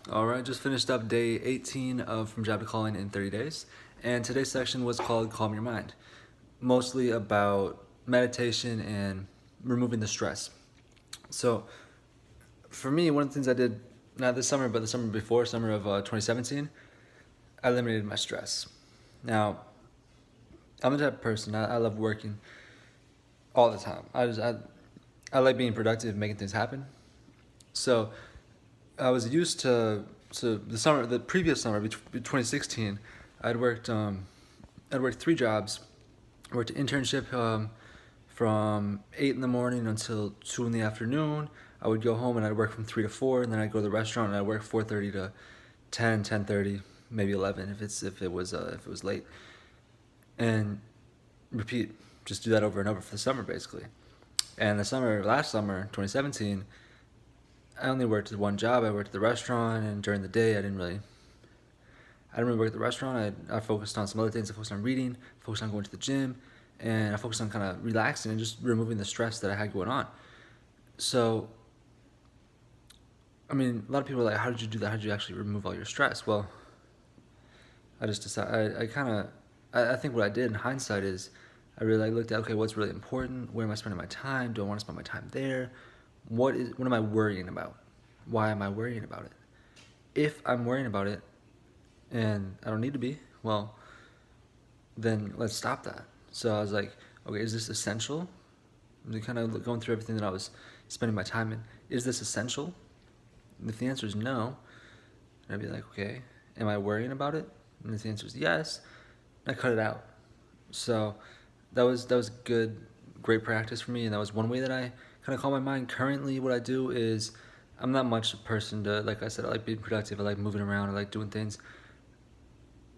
All right, just finished up day 18 of From Job to Calling in 30 Days. And today's section was called Calm Your Mind, mostly about meditation and removing the stress. So, for me, one of the things I did, not this summer, but the summer before, summer of 2017, I eliminated my stress. Now, I'm the type of person, I love working all the time. I like being productive, making things happen. So, I was used to the previous summer, 2016, I'd worked I'd worked three jobs. I worked an internship from 8 in the morning until 2 in the afternoon. I would go home and I'd work from 3 to 4, and then I'd go to the restaurant and I'd work 4:30 to 10:30, maybe 11 if it was late, and repeat. Just do that over and over for the summer basically. And last summer, 2017, I only worked at one job. I worked at the restaurant, and during the day, I didn't really work at the restaurant. I focused on some other things. I focused on reading, focused on going to the gym, and I focused on kind of relaxing and just removing the stress that I had going on. So, I mean, a lot of people are like, "How did you do that? How did you actually remove all your stress?" Well, I just decided. I think what I did in hindsight is, I really looked at, okay, what's really important? Where am I spending my time? Do I want to spend my time there? What am I worrying about? Why am I worrying about it? If I'm worrying about it and I don't need to be, well, then let's stop that. So I was like, okay, is this essential? And kind of going through everything that I was spending my time in. Is this essential? And if the answer is no, I'd be like, okay, am I worrying about it? And if the answer is yes, I cut it out. So that was good, great practice for me, and that was one way that I kind of calm my mind. Currently, what I do is, I'm not much a person to, like I said, I like being productive. I like moving around. I like doing things.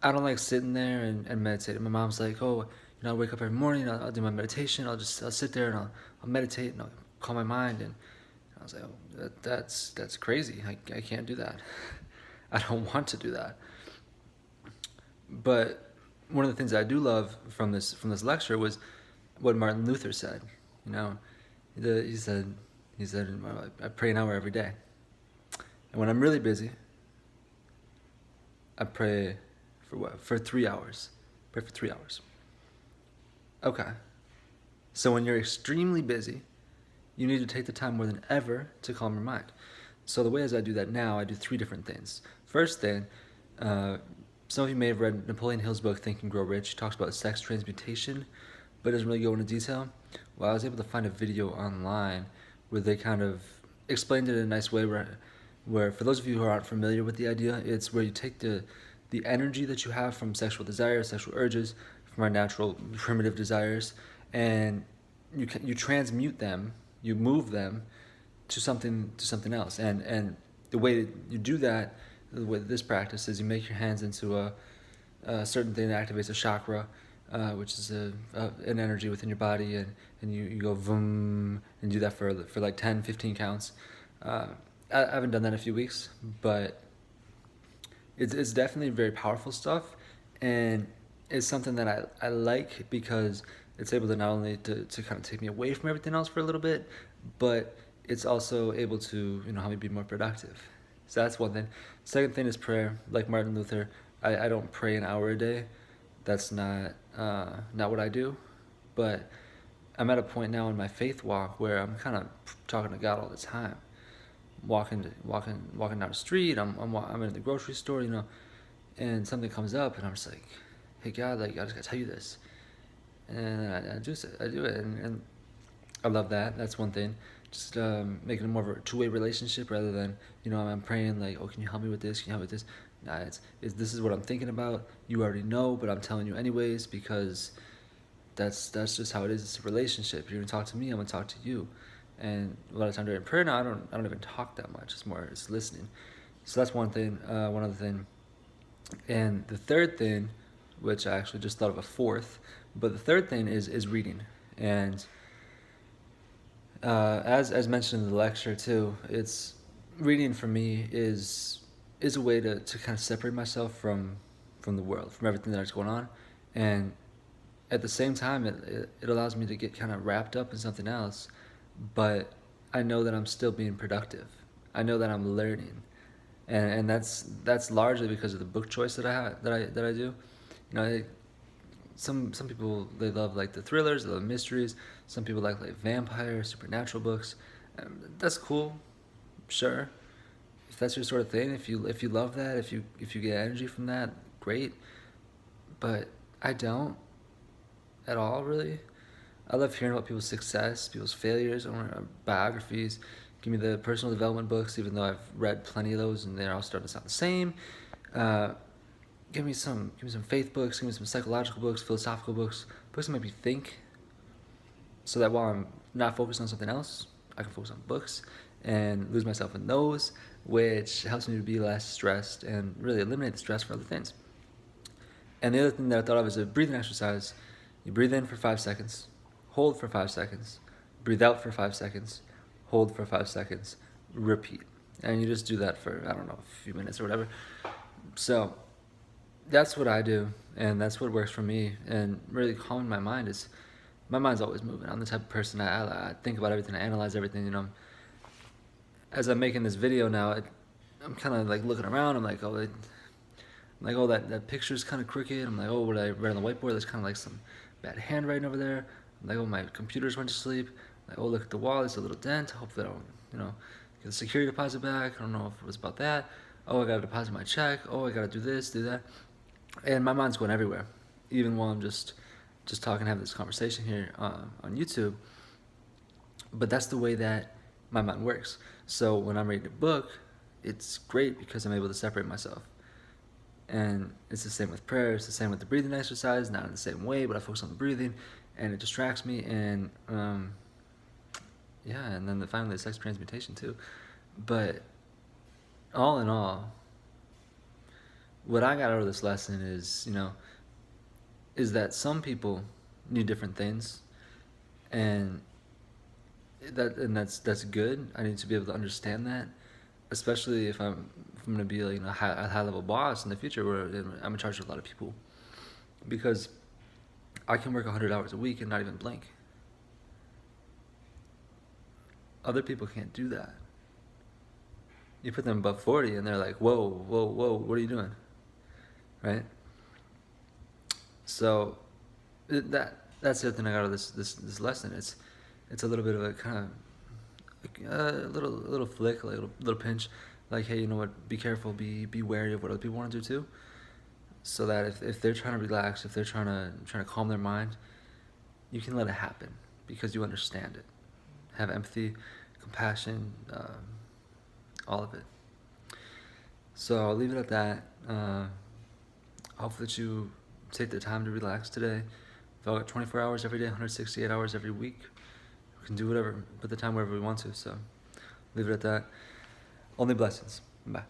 I don't like sitting there and meditating. My mom's like, oh, I wake up every morning. I'll do my meditation. I'll sit there and I'll meditate and I'll calm my mind. And I was like, oh, that's crazy. I can't do that. I don't want to do that. But one of the things I do love from this lecture was what Martin Luther said. You know, he said I pray an hour every day, and when I'm really busy, I pray for what? For 3 hours. Pray for 3 hours. Okay. So when you're extremely busy, you need to take the time more than ever to calm your mind. So the way as I do that now, I do three different things. First thing, some of you may have read Napoleon Hill's book, Think and Grow Rich. He talks about sex transmutation, but doesn't really go into detail. Well, I was able to find a video online where they kind of explained it in a nice way where for those of you who aren't familiar with the idea, it's where you take the energy that you have from sexual desires, sexual urges, from our natural primitive desires, and you transmute them, you move them to something else. And the way that you do that, the way that this practice is, you make your hands into a certain thing that activates a chakra, which is an energy within your body, and you go vroom, and do that for like 10, 15 counts. I haven't done that in a few weeks, but it's definitely very powerful stuff, and it's something that I like because it's able to not only to kind of take me away from everything else for a little bit, but it's also able to help me be more productive. So that's one thing. Second thing is prayer. Like Martin Luther, I don't pray an hour a day. That's not what I do, but I'm at a point now in my faith walk where I'm kind of talking to God all the time. Walking down the street. I'm in the grocery store, and something comes up, and I'm just like, "Hey God, like I just gotta tell you this," and I do it, and I love that. That's one thing. Just making it more of a two-way relationship rather than I'm praying like, "Oh, can you help me with this? Can you help me with this?" Nah, it's this is what I'm thinking about. You already know, but I'm telling you anyways because that's just how it is. It's a relationship. You're gonna talk to me. I'm gonna talk to you. And a lot of times during prayer now, I don't even talk that much. It's listening. So that's one thing. One other thing, and the third thing, which I actually just thought of a fourth, but the third thing is reading. And as mentioned in the lecture too, it's reading for me is a way to kind of separate myself from the world, from everything that's going on, and at the same time, it allows me to get kind of wrapped up in something else, but I know that I'm still being productive. I know that I'm learning. and that's largely because of the book choice that I have that I do. You know, some people, they love like the thrillers, they love mysteries. Some people like vampire, supernatural books. That's cool, sure. If that's your sort of thing, if you love that, if you get energy from that, great. But I don't at all, really. I love hearing about people's success, people's failures, or biographies. Give me the personal development books, even though I've read plenty of those and they're all starting to sound the same. Uh, give me some faith books, give me some psychological books, philosophical books, books that make me think, so that while I'm not focused on something else, I can focus on books and lose myself in those, which helps me to be less stressed and really eliminate the stress for other things. And the other thing that I thought of is a breathing exercise. You breathe in for 5 seconds, hold for 5 seconds, breathe out for 5 seconds, hold for 5 seconds, repeat. And you just do that for, I don't know, a few minutes or whatever. So that's what I do, and that's what works for me. And really calming my mind is, my mind's always moving. I'm the type of person, I think about everything, I analyze everything, you know. As I'm making this video now, I'm kind of like looking around, I'm like, oh, that picture's kind of crooked. I'm like, oh, what I read on the whiteboard, there's kind of like some bad handwriting over there. I'm like, oh, my computer's went to sleep. Like, oh, look at the wall, there's a little dent. Hopefully I don't, get the security deposit back. I don't know if it was about that. Oh, I gotta deposit my check. Oh, I gotta do this, do that. And my mind's going everywhere, even while I'm just talking, having this conversation here on YouTube. But that's the way that my mind works. So when I'm reading a book, it's great because I'm able to separate myself. And it's the same with prayer. It's the same with the breathing exercise. Not in the same way, but I focus on the breathing, and it distracts me. And yeah, and then finally the sex transmutation too. But all in all, what I got out of this lesson is that some people need different things, and that's good. I need to be able to understand that, especially if I'm gonna be like, a high level boss in the future, where I'm in charge of a lot of people, because I can work 100 hours a week and not even blink. Other people can't do that. You put them above 40 and they're like, whoa, whoa, whoa, what are you doing? Right? So that's the other thing I got out of this lesson. It's a little bit of a kind of a little flick, like a little pinch, like, hey, you know what? Be careful, be wary of what other people want to do too. So that if they're trying to relax, if they're trying to calm their mind, you can let it happen because you understand it. Have empathy, compassion, all of it. So I'll leave it at that. Hopefully that you take the time to relax today. If I got 24 hours every day, 168 hours every week, we can do whatever, put the time wherever we want to. So leave it at that. Only blessings. Bye.